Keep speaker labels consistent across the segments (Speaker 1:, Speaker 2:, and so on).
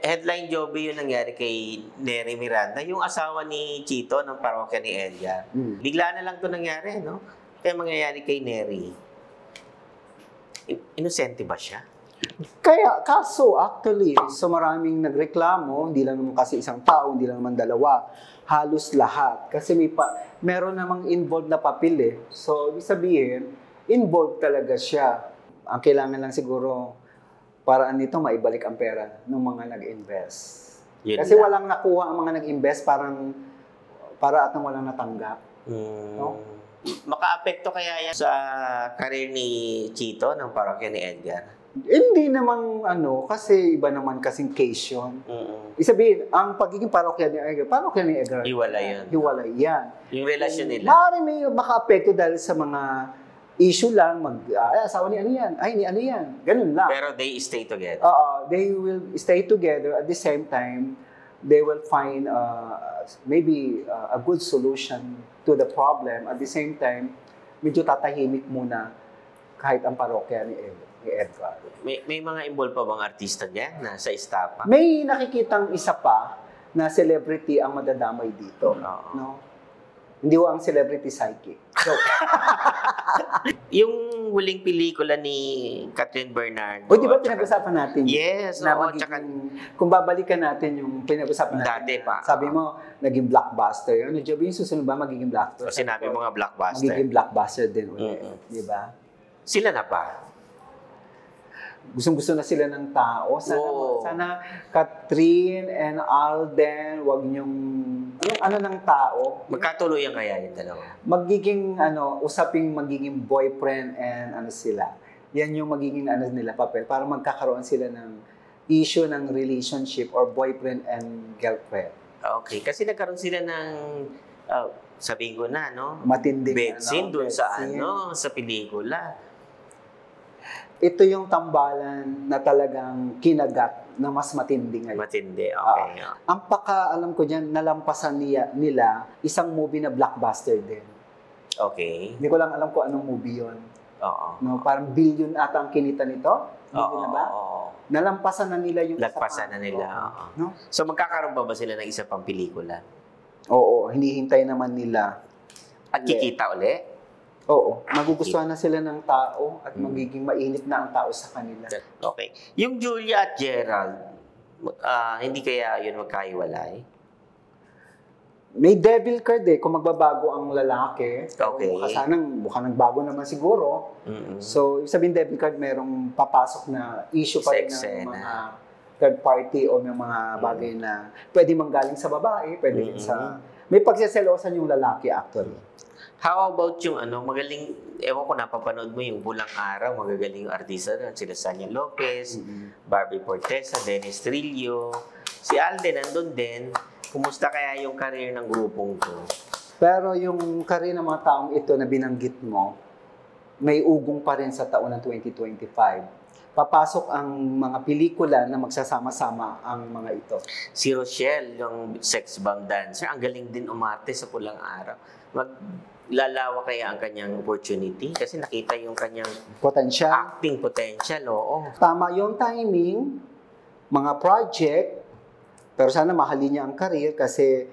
Speaker 1: headline job yung nangyari kay Nery Miranda, yung asawa ni Chito ng parokya ni Edgar. Bigla na lang to nangyari, no? Kaya mangyayari kay Nery. Inosente ba siya?
Speaker 2: Kaya, kaso actually, so maraming nagreklamo, hindi lang naman kasi isang tao, hindi lang naman dalawa, halos lahat. Kasi meron namang involved na papel eh. So, ibig sabihin, involved talaga siya. Ang kailangan lang siguro, paraan nito, maibalik ang pera ng mga nag-invest. Kasi walang nakuha ang mga nag-invest, para atang walang natanggap. No?
Speaker 1: Maka-apekto kaya yan sa career ni Chito ng parokya ni Edgar?
Speaker 2: Hindi namang kasi iba naman kasing case yun. Isabihin, ang pagiging parokya ni Edgar.
Speaker 1: Hiwalay
Speaker 2: Hiwalay yan.
Speaker 1: Yung relasyon nila.
Speaker 2: Maaaring may maka-apekto dahil sa mga issue lang, asawa ni ano yan, ay ni ano yan, ganun lang.
Speaker 1: Pero they stay together.
Speaker 2: They will stay together at the same time, they will find maybe a good solution to the problem. At the same time, medyo tatahimik muna kahit ang parokya ni Edgar.
Speaker 1: May mga involved pa bang artista diyan na sa estapa?
Speaker 2: May nakikitang isa pa na celebrity ang madadamay dito. No? Hindi ko ang celebrity psychic. So,
Speaker 1: yung huling pelikula ni Catherine Bernardo.
Speaker 2: di ba pinag-usapan natin?
Speaker 1: Yes.
Speaker 2: Kung babalikan natin yung pinag-usapan natin.
Speaker 1: Dati pa.
Speaker 2: Sabi mo, naging blockbuster. Ano, Joby, yung susunod ba magiging blockbuster?
Speaker 1: O sinabi mo nga blockbuster.
Speaker 2: Magiging blockbuster din ulit. Di ba?
Speaker 1: Sila na ba?
Speaker 2: Gustong-gusto na sila ng tao. Sana Catherine and Alden, wag yung ng tao.
Speaker 1: Magkatuluyan kaya yung dalawa?
Speaker 2: Magiging, usaping magiging boyfriend and sila. Yan yung magiging nila papel para magkakaroon sila ng issue ng relationship or boyfriend and girlfriend.
Speaker 1: Okay. Kasi nagkaroon sila ng, sabihin ko na, no?
Speaker 2: Matinding.
Speaker 1: Bed scene dun sa pelikula.
Speaker 2: Ito yung tambalan na talagang kinagat na mas matindi ngayon.
Speaker 1: Matindi, okay.
Speaker 2: Ang alam ko dyan, nalampasan nila isang movie na blockbuster din.
Speaker 1: Okay.
Speaker 2: Hindi ko lang alam kung anong movie yun. No, parang billion ata ang kinita nito. Billion na ba? Nalampasan na nila yung
Speaker 1: Lagpasan na nila.
Speaker 2: No?
Speaker 1: So magkakaroon ba sila ng isa pang pelikula?
Speaker 2: Oo, hinihintay naman nila.
Speaker 1: At kikita uli?
Speaker 2: Oo, magugustuhan na sila ng tao at magiging mainit na ang tao sa kanila.
Speaker 1: Okay. Yung Julia at Gerald, hindi kaya yun magkahiwalay?
Speaker 2: May devil card kung magbabago ang lalaki.
Speaker 1: Okay.
Speaker 2: Mukhang nagbago naman siguro. So, sabihin devil card, merong papasok na issue pa rin ng mga third party o ng mga bagay na pwede manggaling sa babae, pwede sa... May pagseselosan yung lalaki actually.
Speaker 1: How about yung magaling, ewan ko napapanood mo yung Bulang Araw, magagaling yung artista na, sila Sanya Lopez, Barbie Fortesa, Dennis Trillo, si Alden nandun din. Kumusta kaya yung career ng grupong to?
Speaker 2: Pero yung career ng mga taong ito na binanggit mo, may ugong pa rin sa taon ng 2025. Papasok ang mga pelikula na magsasama-sama ang mga ito.
Speaker 1: Si Rochelle, yung sex bomb dancer, ang galing din umarte sa Pulang Araw. Lalawa kaya ang kanyang opportunity kasi nakita yung kanyang acting potential.
Speaker 2: Tama yung timing, mga project, pero sana mahalin niya ang career kasi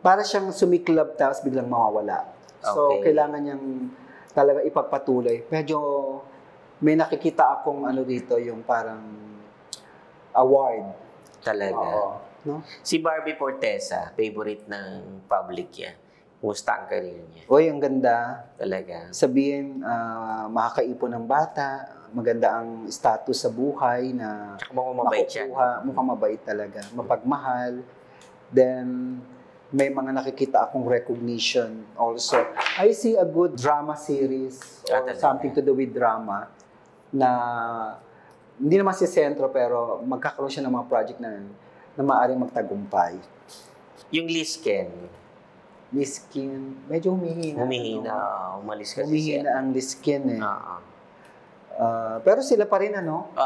Speaker 2: para siyang sumiklab tapos biglang mawawala. So, kailangan niyang talaga ipagpatuloy. Medyo may nakikita akong dito, yung parang award.
Speaker 1: Talaga.
Speaker 2: No?
Speaker 1: Si Barbie Fortesa, favorite ng public yan. Kumusta ang career niya?
Speaker 2: Ang ganda.
Speaker 1: Talaga.
Speaker 2: Sabihin, makakaipon ng bata, maganda ang status sa buhay na
Speaker 1: mukhang mabait siya.
Speaker 2: Mukhang mabait talaga. Mapagmahal. Then, may mga nakikita akong recognition also. I see a good drama series or something to do with drama na hindi naman si sentro pero magkakaroon siya ng mga project na maaaring magtagumpay.
Speaker 1: Yung Lisken,
Speaker 2: medyo humihina.
Speaker 1: Umalis kasi
Speaker 2: humihina ang Lisken pero sila pa rin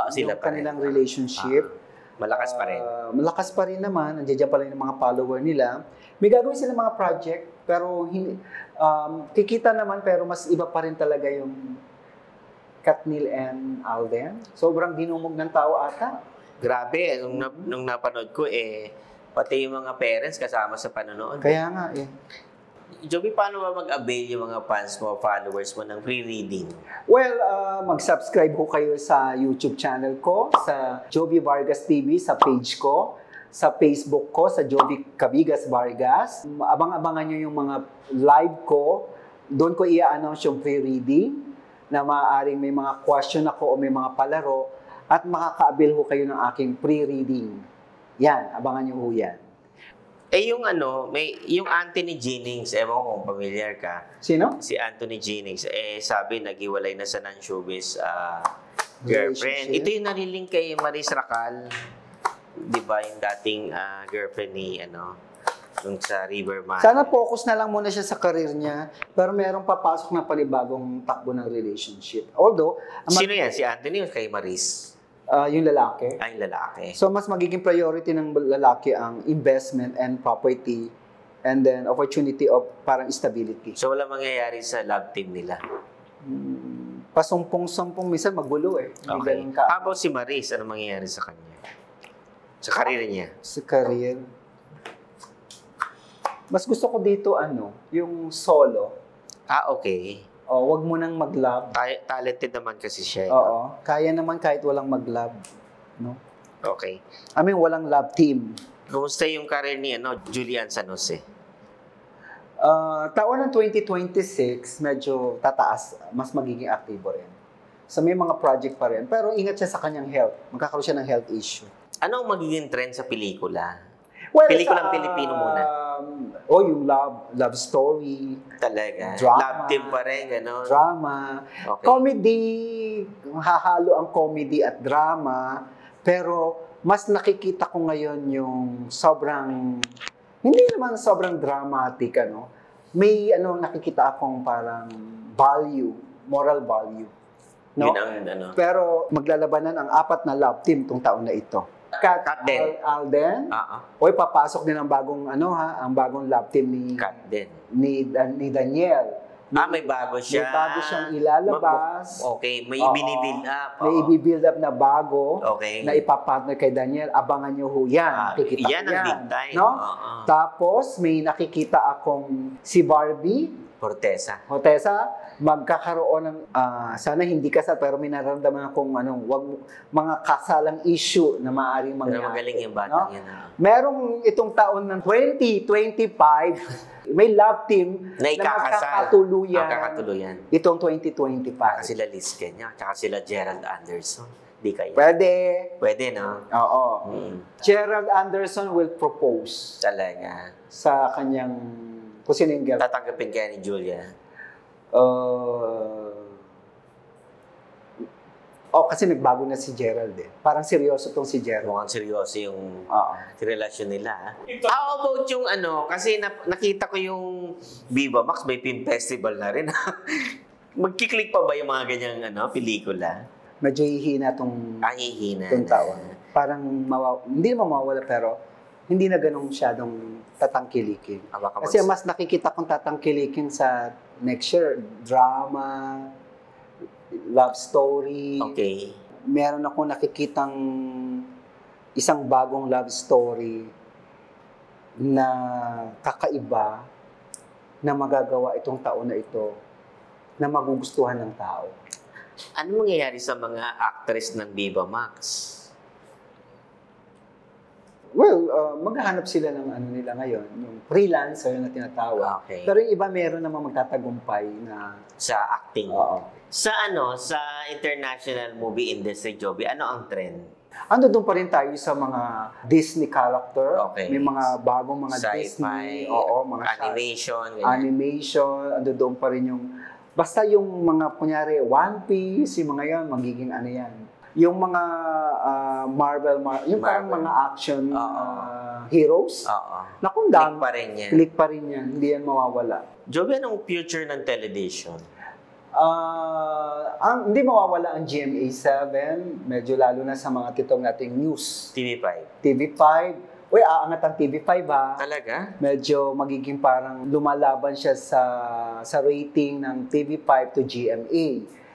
Speaker 1: sila
Speaker 2: yung kanilang relationship.
Speaker 1: Malakas pa rin.
Speaker 2: Malakas pa rin naman. Nandiyan pa rin yung mga follower nila. May gagawin sila mga project pero kikita naman pero mas iba pa rin talaga yung Katnil and Alden. Sobrang dinumog ng tao ata.
Speaker 1: Grabe, nung napanood ko, pati yung mga parents kasama sa panonood.
Speaker 2: Kaya nga eh.
Speaker 1: Joby, paano ba mag-avail yung mga fans mo, followers mo ng free reading?
Speaker 2: Well, mag-subscribe ho kayo sa YouTube channel ko, sa Joby Vargas TV, sa page ko, sa Facebook ko, sa Joby Cabigas Vargas. Abang-abangan nyo yung mga live ko. Doon ko i-announce yung free reading na maaaring may mga question ako o may mga palaro at makaka-avail ho kayo ng aking free reading. Yan, abangan nyo ho yan.
Speaker 1: Yung yung Anthony Jennings, ewan ko kung familiar ka.
Speaker 2: Sino?
Speaker 1: Si Anthony Jennings, sabi naghiwalay na sa non-showbiz girlfriend.
Speaker 2: Relationship.
Speaker 1: Ito yung nariling kay Maris Racal. Di ba yung dating girlfriend ni, yung sa River Man.
Speaker 2: Sana focus na lang muna siya sa career niya, pero merong papasok na panibagong takbo ng relationship. Although,
Speaker 1: Sino yan? Si Anthony o kay Maris?
Speaker 2: yung lalaki.
Speaker 1: Ay, lalaki.
Speaker 2: So, mas magiging priority ng lalaki ang investment and property and then opportunity of parang stability.
Speaker 1: So, wala mangyayari sa love team nila.
Speaker 2: Pasumpong-sumpong, minsan magulo eh. Hindi
Speaker 1: Okay.
Speaker 2: ganun ka.
Speaker 1: How about si Maris? Ano mangyayari sa kanya? Sa karir niya?
Speaker 2: Sa career. Mas gusto ko dito, yung solo.
Speaker 1: Okay.
Speaker 2: Wag mo nang mag-love.
Speaker 1: Talented naman kasi siya.
Speaker 2: Oo. Kaya naman kahit walang mag-love. No?
Speaker 1: Okay.
Speaker 2: I mean, walang love team.
Speaker 1: Kumusta yung career ni Julian San Jose?
Speaker 2: Taon ng 2026, medyo tataas. Mas magiging aktibo rin. So may mga project pa rin. Pero ingat siya sa kanyang health. Magkakaroon siya ng health issue.
Speaker 1: Anong magiging trend sa pelikula?
Speaker 2: Well,
Speaker 1: Pelikulang Pilipino muna.
Speaker 2: Yung love story,
Speaker 1: Talaga.
Speaker 2: Drama.
Speaker 1: Love team pa rin, gano'n.
Speaker 2: drama,
Speaker 1: Okay.
Speaker 2: comedy, hahalo ang comedy at drama, pero mas nakikita ko ngayon yung sobrang, hindi naman sobrang dramatic, may nakikita akong parang value, moral value. No?
Speaker 1: Yun ang
Speaker 2: Pero maglalabanan ang 4 na love team tong taon na ito. Kat
Speaker 1: din.
Speaker 2: Alden. Oy, papasok din ang bagong ang bagong love team
Speaker 1: Cut din.
Speaker 2: ni Daniel.
Speaker 1: May bago siya.
Speaker 2: May bago siyang ilalabas.
Speaker 1: Okay, may
Speaker 2: Oo.
Speaker 1: binibuild up.
Speaker 2: May i-build up na bago
Speaker 1: Okay.
Speaker 2: na ipapartner kay Daniel. Abangan nyo ho yan. Kikita
Speaker 1: yan
Speaker 2: ko
Speaker 1: ang big time.
Speaker 2: No?
Speaker 1: Oo.
Speaker 2: Tapos, may nakikita akong si Barbie
Speaker 1: Corteza.
Speaker 2: Hotesa, magkakaroon ng, sana hindi kasal, pero may nararamdaman akong mga kasalang issue na maaaring
Speaker 1: Pero
Speaker 2: mangyari.
Speaker 1: magaling yung batang
Speaker 2: No?
Speaker 1: yan.
Speaker 2: Merong itong taon ng 2025, may love team
Speaker 1: Na ikakasal.
Speaker 2: magkakatuluyan
Speaker 1: Ang kakatuluyan.
Speaker 2: itong 2025.
Speaker 1: Sila Liz Kenya, tsaka sila Gerald Anderson. Di kaya.
Speaker 2: Pwede.
Speaker 1: Pwede, no?
Speaker 2: Oo.
Speaker 1: Hmm.
Speaker 2: Gerald Anderson will propose
Speaker 1: Talaga.
Speaker 2: sa kanyang, kung sino yung girl.
Speaker 1: Tatanggapin kaya ni Julia.
Speaker 2: Kasi nagbago na si Gerald eh. Parang seryoso tong si Gerald.
Speaker 1: Mukhang seryoso yung
Speaker 2: Oo.
Speaker 1: relasyon nila. How about yung kasi nakita ko yung Viva Max, may film festival na rin. Magkiklik pa ba yung mga ganyang pelikula?
Speaker 2: Medyo hihina tong
Speaker 1: Hihina na.
Speaker 2: taon. Parang hindi naman mawawala pero hindi na ganun masyadong tatangkilikin.
Speaker 1: Baka
Speaker 2: Kasi mas nakikita kong tatangkilikin sa next year, drama, love story.
Speaker 1: Okay.
Speaker 2: Meron ako nakikitang isang bagong love story na kakaiba na magagawa itong taon na ito na magugustuhan ng tao.
Speaker 1: Ano mangyayari sa mga actress ng Viva Max?
Speaker 2: Well, maghahanap sila ng nila ngayon, yung freelancer na tinatawag.
Speaker 1: Okay.
Speaker 2: Pero yung iba meron namang magtatagumpay na
Speaker 1: Sa acting.
Speaker 2: oo.
Speaker 1: Sa sa international movie industry, Joby, ano ang trend?
Speaker 2: Doon pa rin tayo sa mga Disney character.
Speaker 1: Okay.
Speaker 2: May mga bagong mga
Speaker 1: Sci-fi,
Speaker 2: Disney. Oo, mga
Speaker 1: animation, ganyan.
Speaker 2: animation. Doon pa rin yung, basta yung mga, kunyari, One Piece, yung mga yan, magiging yan. Yung mga Marvel, yung parang
Speaker 1: Marvel.
Speaker 2: mga action
Speaker 1: Oo.
Speaker 2: heroes.
Speaker 1: Oo.
Speaker 2: Naku,
Speaker 1: Click pa rin yan.
Speaker 2: Click pa rin yan. Hindi yan mawawala.
Speaker 1: Joby, anong future ng television?
Speaker 2: Hindi mawawala ang GMA7, medyo lalo na sa mga titong nating news.
Speaker 1: TV5.
Speaker 2: TV5, aangat ang TV5 ha.
Speaker 1: Talaga?
Speaker 2: Medyo magiging parang lumalaban siya sa rating ng TV5 to GMA.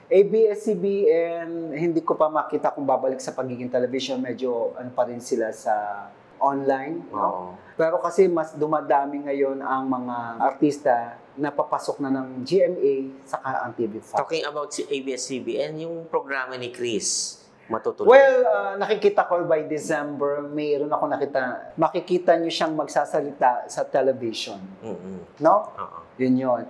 Speaker 2: ABS-CBN, hindi ko pa makita kung babalik sa pagiging television. Medyo ano pa rin sila sa online. No?
Speaker 1: Oo.
Speaker 2: Pero kasi mas dumadami ngayon ang mga artista na papasok na ng GMA saka ang TV5.
Speaker 1: Talking about si ABS-CBN, yung programa ni Chris, matutuloy.
Speaker 2: Well, nakikita ko by December, mayroon ako makikita nyo siyang magsasalita sa television.
Speaker 1: Mm-mm.
Speaker 2: No?
Speaker 1: Oo.
Speaker 2: Yun yun.